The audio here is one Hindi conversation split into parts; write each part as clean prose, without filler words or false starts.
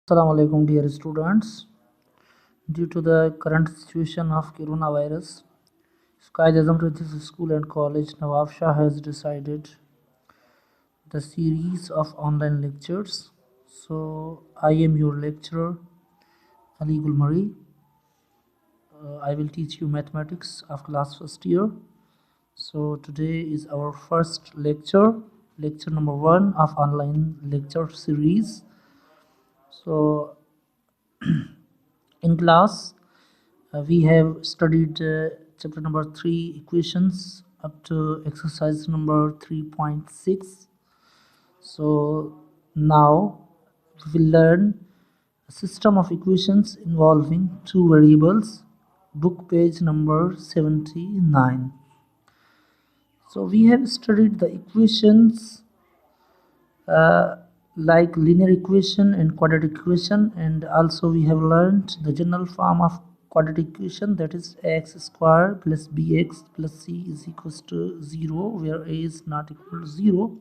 Assalamu alaikum dear students. Due to the current situation of coronavirus, Sky Azam Religious School and College Nawab Shah has decided the series of online lectures. So I am your lecturer Ali Gulmari. I will teach you mathematics of class first year. So today is our first lecture number 1 of online lecture series. So in class we have studied chapter number 3 equations up to exercise number 3.6. So now we will learn a system of equations involving two variables, book page number 79. So we have studied the equations like linear equation and quadratic equation, and also we have learned the general form of quadratic equation, that is x square plus bx plus c is equals to 0 where a is not equal to 0.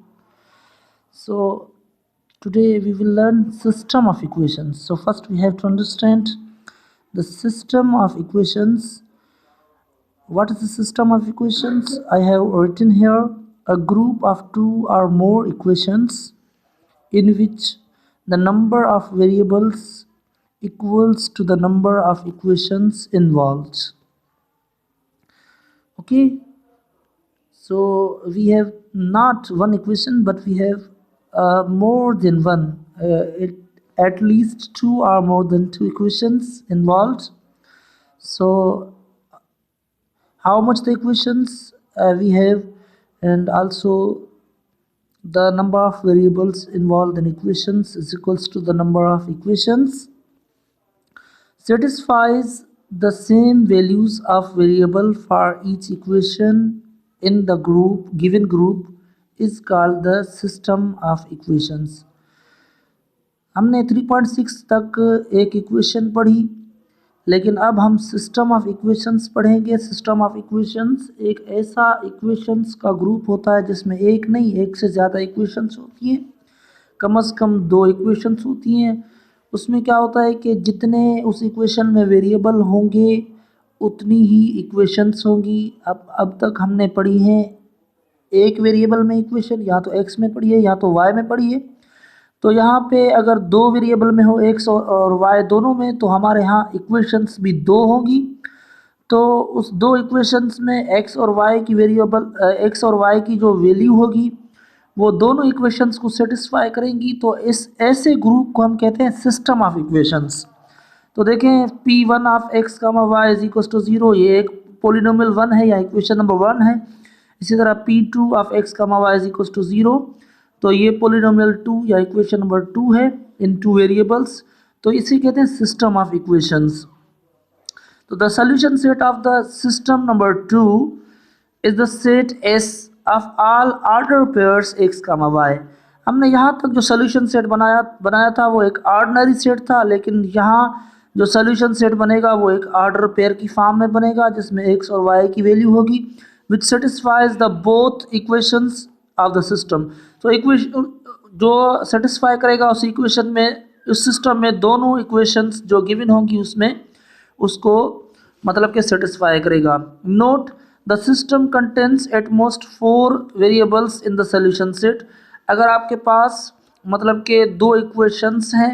So today we will learn system of equations. So first we have to understand the system of equations. What is the system of equations? I have written here a group of two or more equations in which the number of variables equals to the number of equations involved. Okay, so we have not one equation, but we have more than one, at least two or more than two equations involved. So how much the equations we have, and also the number of variables involved in equations is equals to the number of equations satisfies the same values of variable for each equation in the given group is called the system of equations. हमने 3.6 तक एक इक्वेशन पढ़ी, लेकिन अब हम सिस्टम ऑफ इक्वेशंस पढ़ेंगे। सिस्टम ऑफ इक्वेशंस एक ऐसा इक्वेशंस का ग्रुप होता है जिसमें एक नहीं एक से ज़्यादा इक्वेशंस होती हैं, कम से कम दो इक्वेशंस होती हैं। उसमें क्या होता है कि जितने उस इक्वेशन में वेरिएबल होंगे उतनी ही इक्वेशंस होंगी। अब तक हमने पढ़ी हैं एक वेरिएबल में इक्वेशन, या तो एक्स में पढ़ी है या तो वाई में पढ़ी है। तो यहाँ पे अगर दो वेरिएबल में हो एक्स और वाई दोनों में, तो हमारे यहाँ इक्वेशंस भी दो होंगी। तो उस दो इक्वेशंस में एक्स और वाई की एक्स और वाई की जो वैल्यू होगी वो दोनों इक्वेशंस को सेटिस्फाई करेंगी। तो इस ऐसे ग्रुप को हम कहते हैं सिस्टम ऑफ इक्वेशंस। तो देखें P1 of x comma y is equal to 0, ये एक पोलिनोमियल 1 है या इक्वेशन नंबर 1 है। इसी तरह P2 of x comma y is equal to 0, तो ये पोलिनोमियल 2 या इक्वेशन नंबर 2 है इन टू वेरिएबल्स। तो इसे कहते हैं सिस्टम ऑफ इक्वेशंस। तो the solution set of the system number 2 is the set S of all order pairs x comma y। हमने यहाँ तक जो सॉल्यूशन सेट बनाया था वो एक ऑर्डिनरी सेट था, लेकिन यहाँ जो सॉल्यूशन सेट बनेगा वो एक ऑर्डर पेयर की फॉर्म में बनेगा जिसमें x और y की वैल्यू होगी विच satisfies the both equations of the system. तो इक्वेशन जो सेटिस्फाई करेगा उस इक्वेशन में, उस सिस्टम में दोनों इक्वेशंस जो गिवन होंगी उसमें उसको मतलब कि सेटिस्फाई करेगा। Note the system contains at most 4 variables in the solution set. अगर आपके पास मतलब के दो इक्वेशंस हैं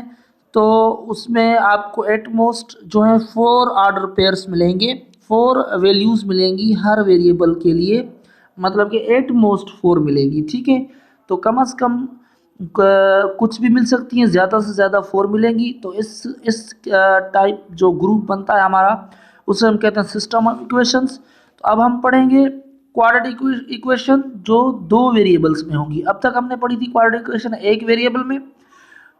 तो उसमें आपको एट मोस्ट जो है 4 ऑर्डर पेयर्स मिलेंगे, 4 वैल्यूज़ मिलेंगी हर वेरिएबल के लिए, मतलब कि एट मोस्ट 4 मिलेगी। ठीक है, तो कम से कम कुछ भी मिल सकती हैं, ज़्यादा से ज़्यादा 4 मिलेंगी। तो इस टाइप जो ग्रुप बनता है हमारा उसे हम कहते हैं सिस्टम ऑफ इक्वेशंस। तो अब हम पढ़ेंगे क्वाड्रेटिक इक्वेशन जो दो वेरिएबल्स में होंगी। अब तक हमने पढ़ी थी क्वाड्रेटिक इक्वेशन एक वेरिएबल में,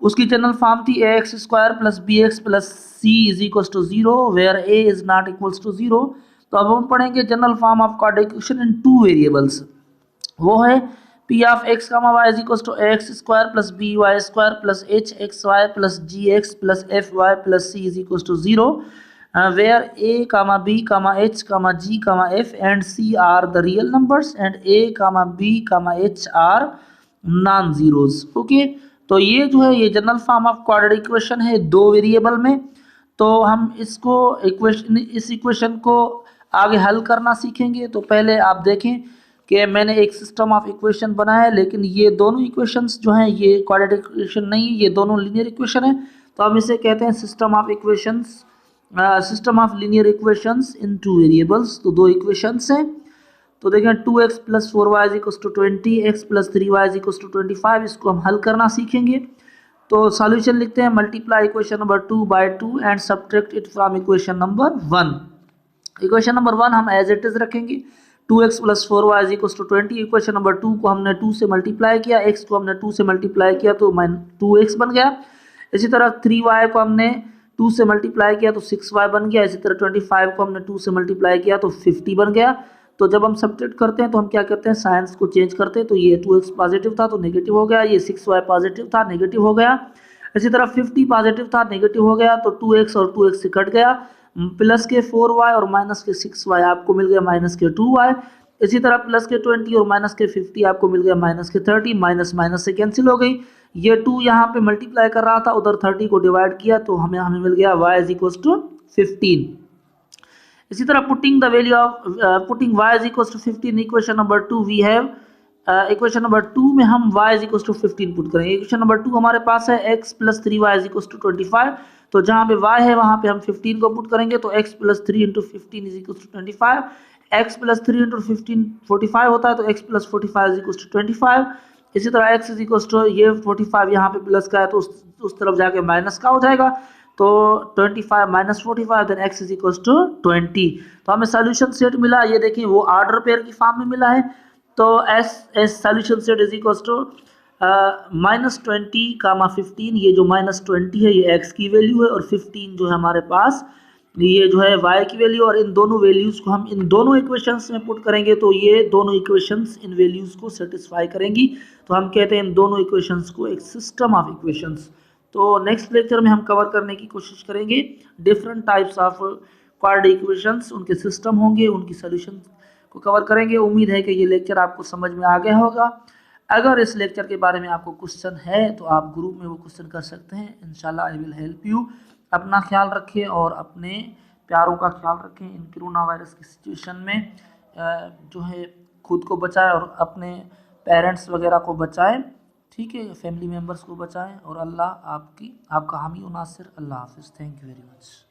उसकी जनरल फॉर्म थी ax square plus b x plus c is equal to 0 where a is not equals to 0। तो अब हम पढ़ेंगे general form of quadratic equation in two variables, वो है P of x comma y is equal to x square plus b y square plus h x y plus g x plus f y plus c is equal to 0 where a comma b comma h comma g comma f and c are the real numbers and a comma b comma h are non zeros। Okay, तो ये जो है ये general form of quadratic equation है 2 वेरिएबल में। तो हम इसको इस इक्वेशन को आगे हल करना सीखेंगे। तो पहले आप देखें कि मैंने एक सिस्टम ऑफ इक्वेशन बनाया है, लेकिन ये दोनों इक्वेशंस जो हैं ये क्वाड्रेटिक इक्वेशन नहीं है, ये दोनों लीनियर इक्वेशन है। तो हम इसे कहते हैं system of equations, system of linear equations in 2 variables. तो 2 इक्वेशंस हैं। तो देखें 2x plus 4y is equals to 20, x plus 3y is equals to 25। इसको हम हल करना सीखेंगे। तो सॉल्यूशन लिखते हैं, multiply equation number 2 by 2 and subtract it from equation number 1। Equation number 1 हम एज इट इज रखेंगे, 2x plus 4y is equals to 20। Equation number 2 को हमने 2 से मल्टीप्लाई किया, x को हमने 2 से मल्टीप्लाई किया तो 2x बन गया। इसी तरह 3y को हमने 2 से मल्टीप्लाई किया तो 6y बन गया। इसी तरह 25 को हमने 2 से मल्टीप्लाई किया तो 50 बन गया। तो जब हम सब्ट्रैक्ट करते हैं तो हम क्या करते हैं, साइंस को चेंज करते हैं। तो ये 2x पॉजिटिव था तो नेगेटिव हो गया, ये 6y पॉजिटिव था नेगेटिव हो गया। इसी तरह 50 पॉजिटिव था नेगेटिव हो गया, तो 2x और 2x से कट गया, प्लस के 4y और माइनस के 6y आपको मिल गया माइनस के 2y। इसी तरह प्लस के 20 और माइनस के 50 आपको मिल गया माइनस के 30, माइनस माइनस से कैंसिल हो गई। ये 2 यहाँ पे मल्टीप्लाई कर रहा था, उधर 30 को डिवाइड किया तो हमें मिल गया y इज इक्वल टू 15। इसी तरह putting the value of putting y is equal to 15 equation number 2 we have, equation number 2 में हम y is equal to 15 put करेंगे। इक्वेशन नंबर 2 हमारे पास है x plus 3y is equal to 25। तो जहाँ पे y है वहाँ पे हम 15 को पुट करेंगे, तो x plus 3 into 15 is equal to 25। x plus 3 into 15 45 होता है, तो x plus 45 is equal to 25। इसी तरह x इज इक्वल टू ये 45 यहाँ पे प्लस का है तो उस तरफ जाके माइनस का हो जाएगा। तो 25 minus 45 then x is equal to 20। तो हमें सॉल्यूशन सेट मिला, ये देखिए वो ऑर्डर पेयर की फॉर्म में मिला है। तो S solution set is equal to -20 comma 15। ये जो -20 है ये x की वैल्यू है और 15 जो है हमारे पास ये जो है y की वैल्यू। और इन दोनों वैल्यूज़ को हम इन दोनों इक्वेशंस में पुट करेंगे तो ये दोनों इक्वेशंस इन वैल्यूज़ को सेटिस्फाई करेंगी। तो हम कहते हैं इन दोनों इक्वेशंस को एक सिस्टम ऑफ इक्वेशंस। तो नेक्स्ट लेक्चर में हम कवर करने की कोशिश करेंगे different types of quadratic equations, उनके सिस्टम होंगे, उनकी सॉल्यूशन को कवर करेंगे। उम्मीद है कि ये लेक्चर आपको समझ में आ गया होगा। अगर इस लेक्चर के बारे में आपको क्वेश्चन है तो आप ग्रुप में वो क्वेश्चन कर सकते हैं। इंशाल्लाह आई विल हेल्प यू। अपना ख्याल रखें और अपने प्यारों का ख्याल रखें। इन कोरोना वायरस की सिचुएशन में जो है खुद को बचाएं और अपने पेरेंट्स वगैरह को बचाएं, ठीक है, फैमिली मेम्बर्स को बचाएं। और अल्लाह आपका हामी और नासिर। अल्लाह हाफिज़। Thank you very much.